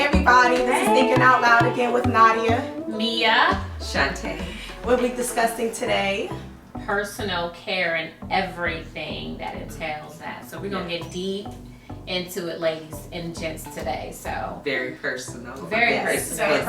everybody. This is Thinking Out Loud again with Nadia, Mia, Shantae. What we're discussing today. Personal care and everything that entails that. So we're going to get deep into it, ladies and gents, today. So very personal. Very personal.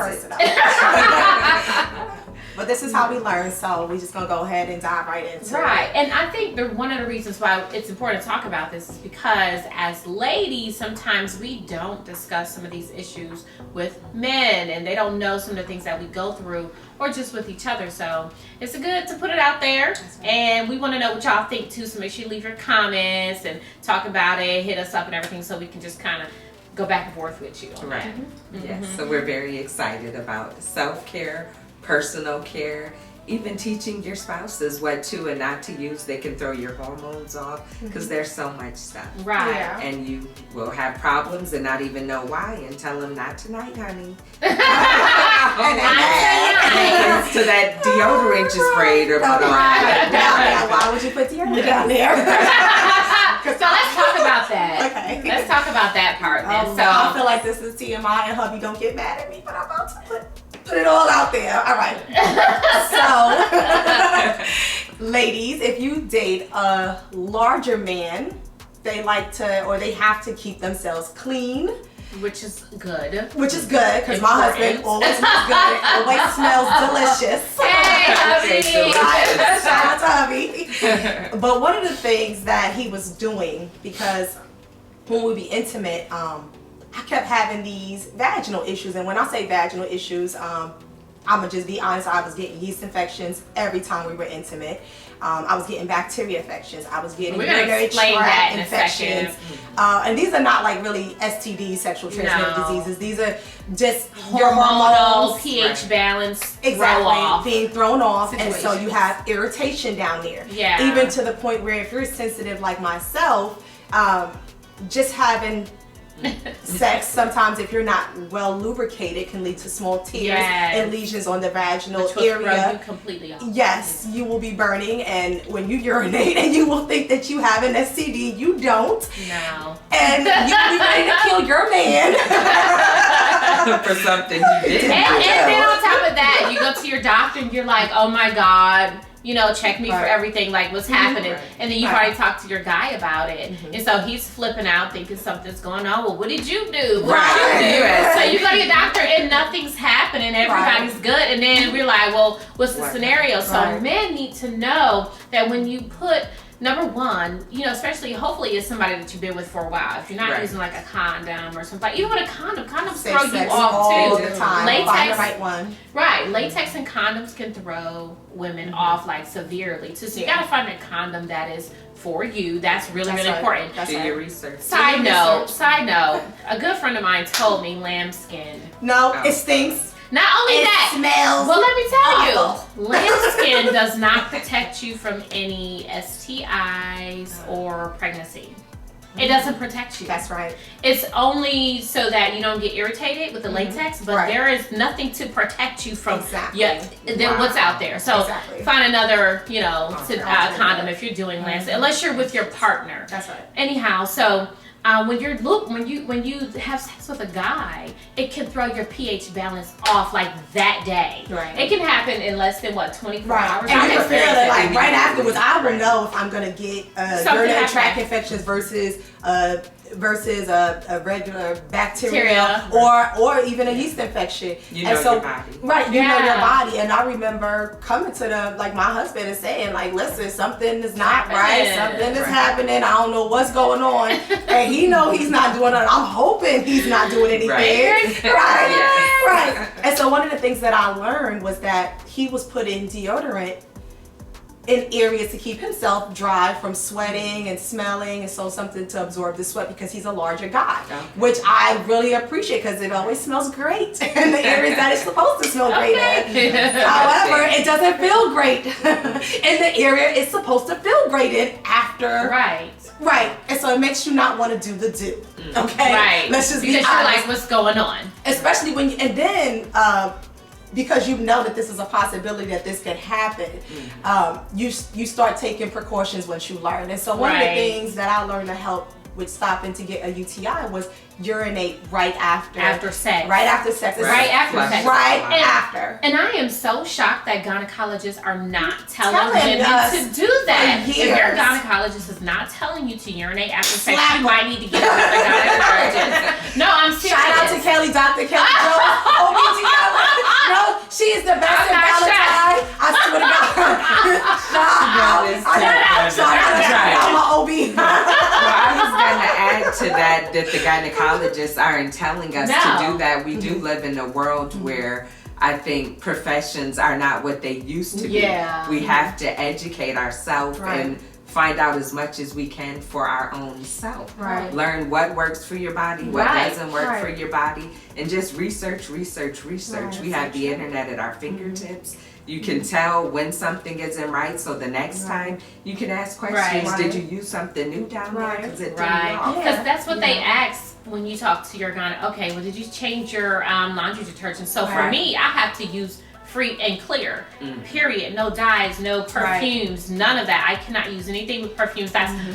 But this is how we learn, so we're just going to go ahead and dive right into it. Right. And I think one of the reasons why it's important to talk about this is because as ladies, sometimes we don't discuss some of these issues with men, and they don't know some of the things that we go through or just with each other. So it's good to put it out there, and we want to know what y'all think too. So make sure you leave your comments and talk about it, hit us up and everything, so we can just kind of go back and forth with you. Right. Mm-hmm. Yes. So we're very excited about self-care, personal care, even teaching your spouses what to and not to use. They can throw your hormones off because there's so much stuff. Right. Yeah. And you will have problems and not even know why, and tell them not tonight, honey. To that deodorant you sprayed or put on. Why would you put deodorant down there? So let's talk about that. Okay. Let's talk about that part then. So I feel like this is TMI, and hubby don't get mad at me, but I'm about to put it all out there. All right. So, ladies, if you date a larger man, they like to, or they have to keep themselves clean. which is good. Which is good, because my husband always looks good, always smells delicious. Hey, hubby! Right. Shout out to hubby. But one of the things that he was doing, because when we be intimate, I kept having these vaginal issues. And when I say vaginal issues, I'm gonna just be honest, I was getting yeast infections every time we were intimate. I was getting bacteria infections. I was getting urinary tract infections. And these are not like really STDs, sexual transmitted diseases. These are just your hormones, pH balance, being thrown off. And so you have irritation down there. Yeah. Even to the point where if you're sensitive like myself, just having sex, sometimes if you're not well lubricated, can lead to small tears and lesions on the vaginal area. You completely off. Yes, you will be burning, and when you urinate, and you will think that you have an STD, you don't. No. And you will be ready to kill your man for something you didn't. And then on top of that, you go to your doctor and you're like, oh my God, you know, check me for everything, like what's happening. And then you've already talked to your guy about it. And so he's flipping out thinking something's going on. Well, what did you do? What did you do? So you go to your doctor and nothing's happening. Everybody's good. And then we're like, well, what's the scenario? So men need to know that when you put, number one, you know, especially hopefully it's somebody that you've been with for a while. If you're not using like a condom or something, even with a condom, condoms throw you off all too. the time. Latex, find the right one. Right, latex and condoms can throw women off like severely too. So you gotta find a condom that is for you. That's really important. That's Do your research. Side note, a good friend of mine told me lambskin. No, it stinks. Not only that, smells. well, let me tell you, lambskin does not protect you from any STIs or pregnancy. It doesn't protect you. That's right. It's only so that you don't get irritated with the latex, but there is nothing to protect you from what's out there. So find another, you know, condom if you're doing lambskin, unless you're with your partner. That's right. Anyhow, so when you have sex with a guy, it can throw your pH balance off like that day. Right. It can happen in less than 24 hours. And you can feel it like right afterwards. I will know if I'm gonna get urinary tract infections versus a regular bacteria or even a yeast infection. You know your body. Right, you know your body. And I remember coming to my husband and saying like, listen, something is not right, something is happening, I don't know what's going on. And he know he's not doing it. I'm hoping he's not doing anything. Right. And so one of the things that I learned was that he was putting deodorant in areas to keep himself dry from sweating and smelling, and so something to absorb the sweat because he's a larger guy, which I really appreciate because it always smells great in the areas that it's supposed to smell great in. However, it doesn't feel great in the area it's supposed to feel great in after. Right. And so it makes you not want to do the do. Okay? Right. Let's just because be honest. you're like, what's going on? Especially when you, and then because you know that this is a possibility that this can happen, you start taking precautions once you learn. And so one of the things that I learned to help with stopping to get a UTI was urinate right after sex. Right after sex. Right after sex. Right after. And I am so shocked that gynecologists are not telling Telling women us to do that. for If your years. gynecologist is not telling you to urinate after sex, Slap you might need to get with a gynecologist. No, I'm serious. Shout out to Kelly, Dr. Kelly Jones, OBGYN. No, she is the best I'm in not Valentine. I swear to God. Shout out. I'm an OB. Well, I was gonna add to that the gynecologists aren't telling us to do that. We do live in a world where I think professions are not what they used to be. Yeah. We have to educate ourselves and find out as much as we can for our own self. Right. Learn what works for your body, what Right. doesn't work Right. for your body, and just research. Right. We have the internet at our fingertips. You can tell when something isn't right, so the next time you can ask questions. Right. Did you use something new down there? Because it threw you Right, off. because that's what they ask when you talk to your gyne. Okay, well, did you change your laundry detergent? So for Right. me, I have to use free and clear. Period. No dyes, no perfumes, none of that. I cannot use anything with perfumes.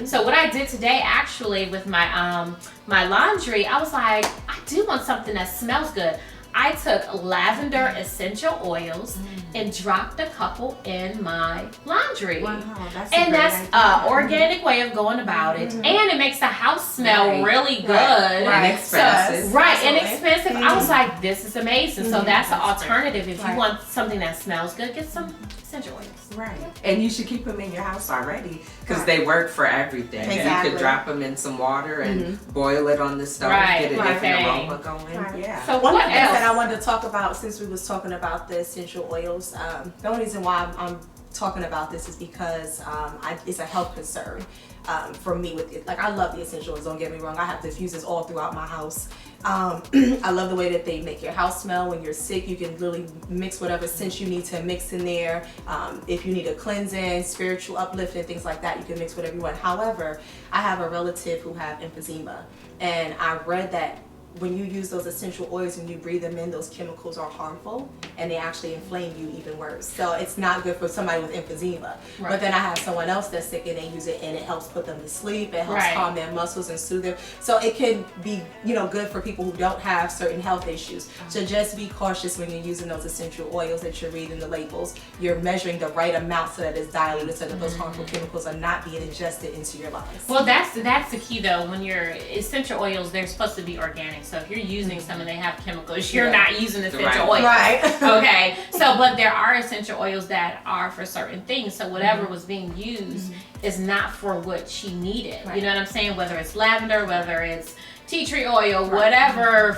So what I did today, actually, with my my laundry, I was like, I do want something that smells good. I took lavender essential oils and dropped a couple in my laundry. Wow, that's And that's an organic way of going about it. And it makes the house smell really good. And expensive. Right, Absolutely. inexpensive. I was like, this is amazing. So that's an alternative. If you want something that smells good, get some essential oils. Right. And you should keep them in your house already because they work for everything. Exactly. You could drop them in some water and boil it on the stove, Right, get a right. different aroma going. Right. Yeah. So One of what the things else? that I wanted to talk about, since we was talking about the essential oils, the only reason why I'm talking about this is because it's a health concern for me. With it, like, I love the essential oils. Don't get me wrong. I have diffusers all throughout my house. I love the way that they make your house smell. When you're sick, you can literally mix whatever scent you need to mix in there. If you need a cleansing, spiritual uplifting, things like that, you can mix whatever you want. However, I have a relative who have emphysema, and I read that when you use those essential oils and you breathe them in, those chemicals are harmful and they actually inflame you even worse. So it's not good for somebody with emphysema. Right. But then I have someone else that's sick and they use it and it helps put them to sleep. It helps calm their muscles and soothe them. So it can be, good for people who don't have certain health issues. So just be cautious when you're using those essential oils that you're reading the labels. You're measuring the right amount so that it's diluted, so that those harmful chemicals are not being ingested into your lungs. Well, that's the key though. When your essential oils, they're supposed to be organic. So if you're using some and they have chemicals, you're not using essential oils. Right. Okay. So, but there are essential oils that are for certain things. So whatever was being used is not for what she needed. Right. You know what I'm saying? Whether it's lavender, whether it's tea tree oil, whatever,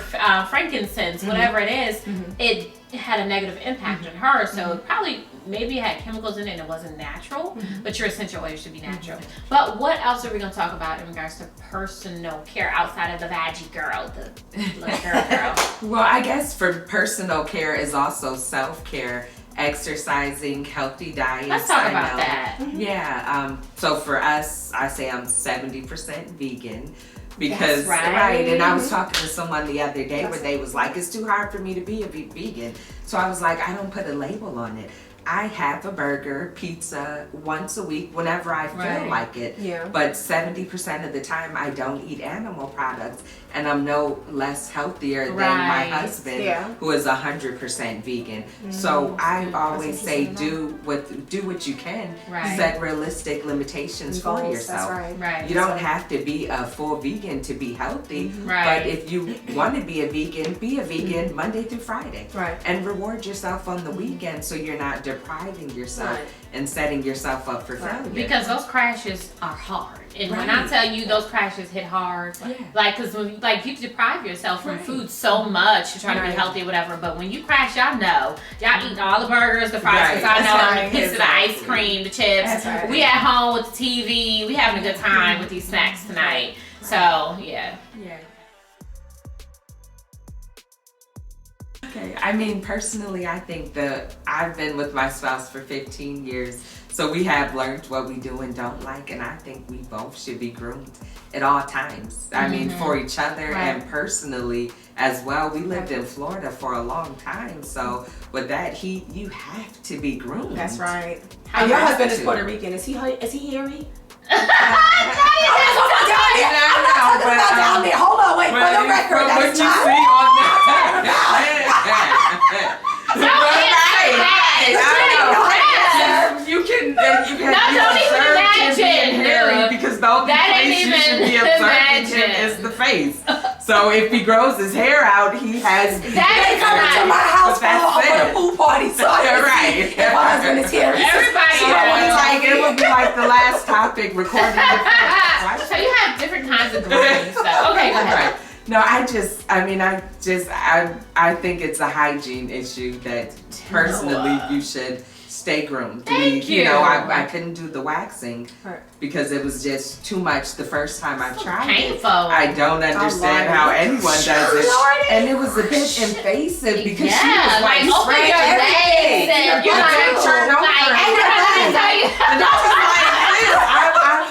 frankincense, whatever it is, it had a negative impact on her. So it probably, maybe it had chemicals in it and it wasn't natural, but your essential oil should be natural. But what else are we going to talk about in regards to personal care outside of the veggie girl, the little girl? Well, I guess for personal care is also self-care, exercising, healthy diets. Let's talk I about know. that. Yeah. So for us, I say I'm 70% vegan. Because That's right. and I was talking to someone the other day where they was like, it's too hard for me to be a vegan. So I was like, I don't put a label on it. I have a burger, pizza once a week whenever I feel like it. Yeah. But 70% of the time I don't eat animal products, and I'm no less healthier than my husband who is 100% vegan. So I always say do what you can. Right. Set realistic limitations for yourself. That's Right. You don't have to be a full vegan to be healthy. Right. But if you want to be a vegan Monday through Friday. Right. And reward yourself on the weekend so you're not depriving yourself and setting yourself up for failure. Because those crashes are hard. And when I tell you those crashes hit hard, like, because when you deprive yourself from food so much to try to be healthy or whatever, but when you crash, y'all eating all the burgers, the fries, because I know the pizza, the ice cream, the chips. We at home with the TV, we having a good time with these snacks tonight. So, yeah. Okay. I mean, personally, I think I've been with my spouse for 15 years, so we have learned what we do and don't like, and I think we both should be groomed at all times. I mean, for each other and personally as well. We lived in Florida for a long time, so with that, you have to be groomed. That's right. And your husband is Puerto Rican. Is he hairy? Oh my God! I took it down there. Hold on, wait, for the record, what that's you not. see on you can don't even imagine. Harry because the only That ain't place you should even be observing him imagine. is the face. So if he grows his hair out, he has. They come into my house for a pool party, so I can see if my husband is here. Everybody So it would be like the last topic recorded. So you have different kinds of grooming stuff. Okay, go ahead. Right. No, I think it's a hygiene issue that personally you should stay groomed. Thank you. I couldn't do the waxing because it was just too much the first time I tried painful. it. I don't understand how anyone does it. And it was a bit invasive because she was like open your legs and you're like, turn over. And I was like,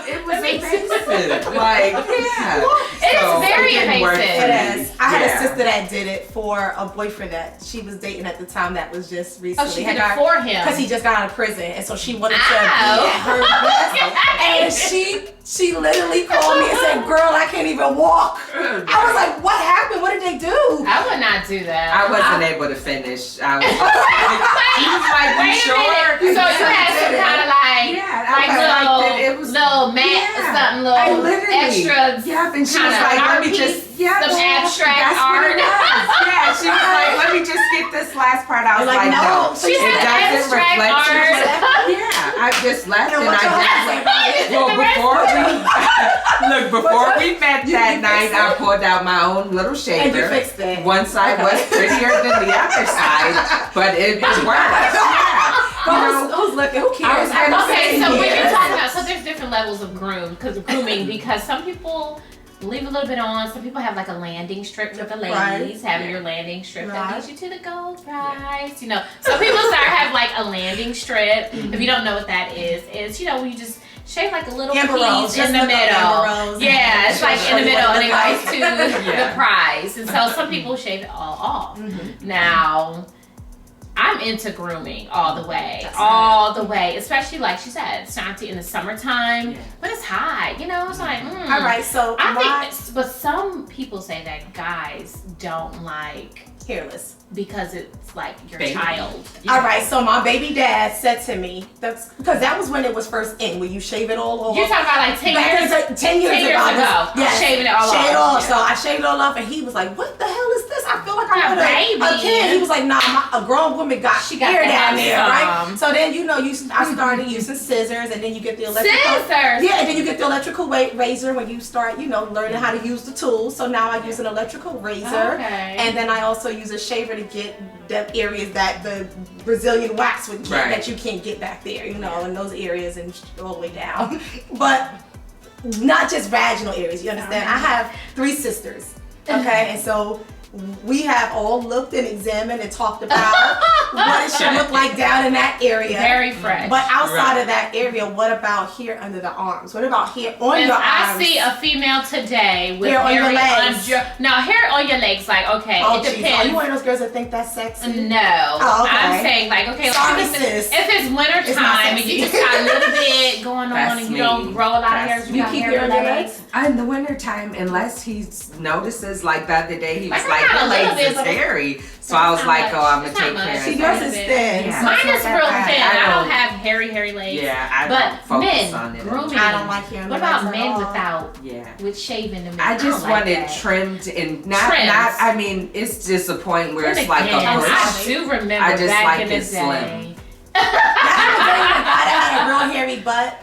it was invasive. Like, yeah. It's very invasive. It is. I had a sister that did it for a boyfriend that she was dating at the time that was just recently. Oh, she did it for him. Because he just got out of prison, and so she wanted to be at her best. And she literally called me and said, "Girl, I can't even walk." I was like, "What happened? What did they do?" I would not do that. I wasn't able to finish. I was he was like, "You sure?" So you had some kind of little mat or something, little extra. Yeah, and she was like, "Let me just some abstract art." Yeah, she was like, "Let me just get this last part." I was like, "No, she it had doesn't abstract reflect art. Yeah, I just left and I did. Well, before we met that night, I pulled out my own little shaver. And you fixed it. One side was prettier than the other side, but it worked. Yeah. Who's looking? Who cares? Okay, so when you're talking about, so there's different levels of grooming because some people leave a little bit on. Some people have like a landing strip for the ladies, having your landing strip that leads you to the gold prize. You know, some people have like a landing strip. If you don't know what that is when you just shave like a little piece in the middle. Yeah, it's like in the middle and it goes to the prize. And so some people shave it all off. Now, I'm into grooming all the way. Especially like she said, Shanti in the summertime, but it's hot, It's like, All right, so I think, but some people say that guys don't like hairless because it's like your baby. Child. All right, so my baby dad said to me, because that was when it was first in, where you shave it all off. You're talking about like 10 years? 10 years ago. Yeah, shaving it all off. Shaved it all off. So I shaved it all off, and he was like, "What the hell is this? I feel like I'm a kid." He was like, "Nah, a grown woman got hair down there, right?" So then I started using scissors, and then you get the electrical. Scissors. Yeah, and then you get the electrical razor when you start, learning how to use the tools. So now I use an electrical razor, and then I also use a shaver to get the areas that the Brazilian wax would get that you can't get back there, in those areas and all the way down. But not just vaginal areas, you understand? I have 3 sisters, okay? And so we have all looked and examined and talked about what it should look like down in that area. Very fresh. But outside of that area, what about here under the arms? What about here on your arms? I see a female today with hair on your legs. Hair on your legs, like, okay, it depends. Are you one of those girls that think that's sexy? No. Oh, okay. I'm saying, like, okay, if it's winter time and you just got a little bit going on and you don't grow a lot of hair, you keep hair on your legs? In the wintertime, unless he notices, like the other day, he was like, a "Your little legs bit, is hairy." So I was like, "Oh, I'm gonna take care of it." Yours is thin. Mine is real thin. I don't have hairy legs. Yeah, I don't focus on it. Grooming. I don't like hair. What about men with shaving them? I just want it trimmed and not. I mean, it's just a point where it's like a bush. I do remember I just back like in the it day. slim. I remember a guy that had a real hairy butt.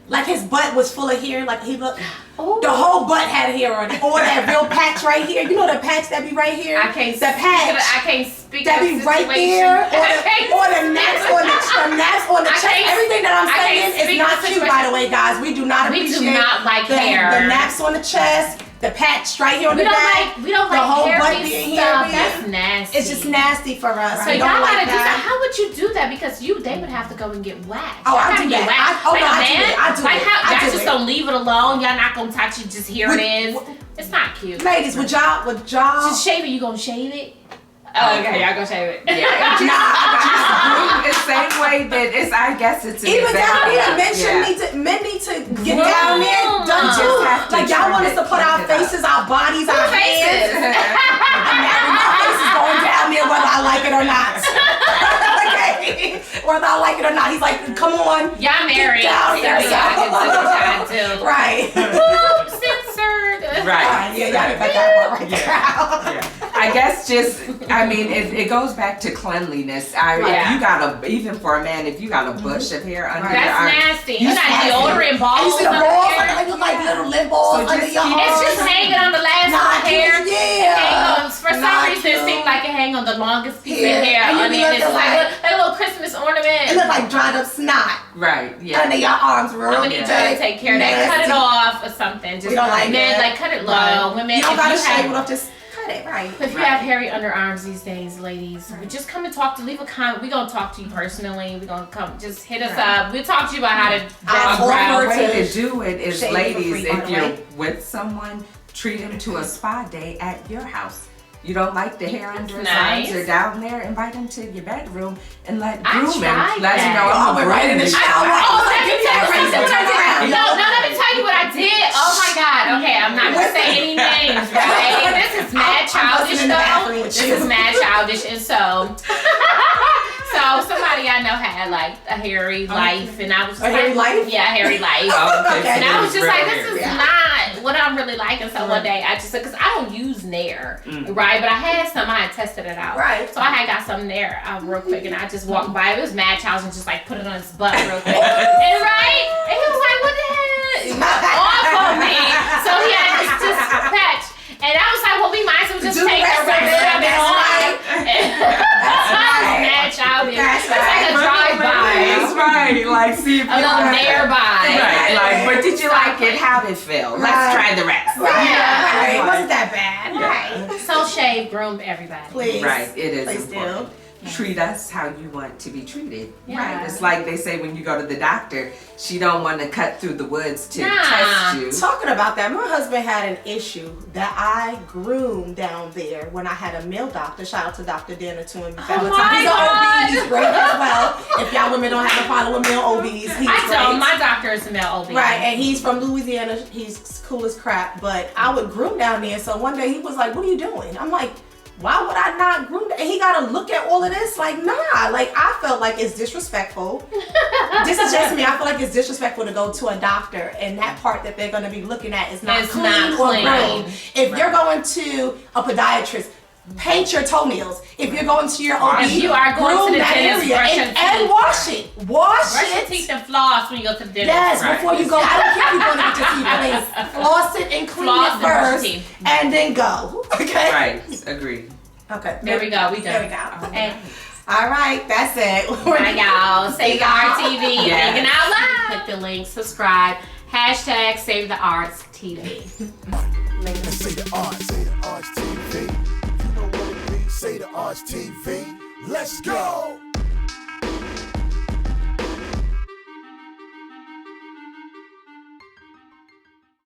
Like his butt was full of hair, like he looked. The whole butt had hair on it, or that real patch right here. You know the patch that be right here. I can't. The patch. I can't speak. That be right there, or the naps on the chest. Everything that I'm saying is not cute, by the way, guys. We do not appreciate. We do not like hair. The naps on the chest. The patch right here on the back. We don't like the whole butt hairy being stuff. hairy. That's nasty. It's just nasty for us. So we y'all don't gotta like do that. that. How would you do that? Because they would have to go and get waxed. Oh, I do that. I do Y'all just don't leave it alone. Y'all not gonna touch it. Just here it is. It's not cute. Ladies, would y'all? Just shave it. You gonna shave it? Oh, okay, y'all go shave it. Yeah, just groom the same way that it's. I guess it's an Even down example. here, men need to get down there done Just too. have to Like y'all trim want us it, to put our trim it up. faces, our bodies, our Faces. hands. My face is going down there whether I like it or not. Okay, whether I like it or not. He's like, come on. Y'all married. down So here, we gotta get to the time too. Right. Censored. Right. Yeah, y'all can cut that part right there out. Yeah. I guess I mean, it goes back to cleanliness. Yeah. You got even for a man, if you got a bush of hair under your That's arm, nasty. You got nasty. deodorant And balls you see the under balls, there. like look like little lip balls So under just your keep- arms. It's just hanging on the last Not of the hair. cute, yeah. Hang on. For some Not reason, it cute. seems like it hang on the longest piece Yeah. of hair. And you I be mean, it's looking like like- a little Christmas ornament. It look like dried up snot right? under Yeah. your arms, real I'm gonna need y'all to take care of that. Cut it off or something. Just We don't like men, that. like cut it low. Right. Women, You don't if gotta you shave it have, off, just cut it, right? if you Right. have hairy underarms these days, ladies, just come and leave a comment. We're gonna talk to you personally. We're gonna come, just hit us up. We'll talk to you about how to I'll draw A forward brows. great to way to do it is, shave for ladies, free, by if the you're way. with someone, treat him to a spa day at your house. You don't like the hair under his nice. arms or down there, invite him to your bedroom and I groom him. tried Let him that. know I I'm went right in the grooming you. shower. Oh, let me tell you something. Right. No, let me tell you what I did. Oh my God. Okay, I'm not gonna say any names, right? This is mad I'm childish busting in the bathroom though. with This you. is mad childish, and so. So somebody I know had like a hairy life, and I was just A hairy like, life? yeah, hairy life. Oh, okay. Okay. And I was just like, this is Yeah. not what I'm really liking. So one day I just said, because I don't use Nair, right? But I had some, I had tested it out. Right. So I had got some Nair real quick, and I just walked by. It was mad challenge and just like put it on his butt real quick. And right? And he was like, what the hell? Off on me. So he had this just patch. And I was like, well, we might as well just Do the take rest a of it. rest of it That's on. right. That's right. mad childish. That's It's like a drive-by. That's right. Like, see if A little nearby. Right, like, but did you like it? How did it feel? Let's Right. try the rest. Right. Yeah. It wasn't that bad. Yeah. Right. So shave, groom everybody. Please. Right, it is Please important. do. Treat us how you want to be treated. Yeah. Right. It's like they say when you go to the doctor, she don't want to cut through the woods to Nah. test you. Talking about that, my husband had an issue that I groomed down there when I had a male doctor. Shout out to Dr. Danner to him. Oh my He's God. an OB, he's great as well. If y'all women don't have a problem with male OBs, he's I great. don't. My doctor is a male OB. Right, and he's from Louisiana. He's cool as crap. But I would groom down there. So one day he was like, "What are you doing?" I'm like, "Why would I not groom?" And he got to look at all of this. Like, nah. Like, I felt like it's disrespectful. This is just me. I feel like it's disrespectful to go to a doctor and that part that they're going to be looking at is not It's clean not or clean. groomed. If you're going to a podiatrist, paint your toenails. If you're going to your OB, If you are going to groom the that dentist, area brush your and teeth. wash it. Wash Brush your it. teeth and floss when you go to the dentist. Yes, Right. before you go. I don't care if you're going to get your teeth cleaned. Floss it and clean Floss it and brush first, your teeth. and then go. Okay. Right, agreed. Okay. There we go. We done. There we go. And All right, that's it. bye, y'all. Save the Art TV. Yes. Thinking out loud. Click the link. Subscribe. Hashtag Save the Arts TV. Say the Arts, say the Arts TV. You know what it be. Say the Arts TV. Let's go.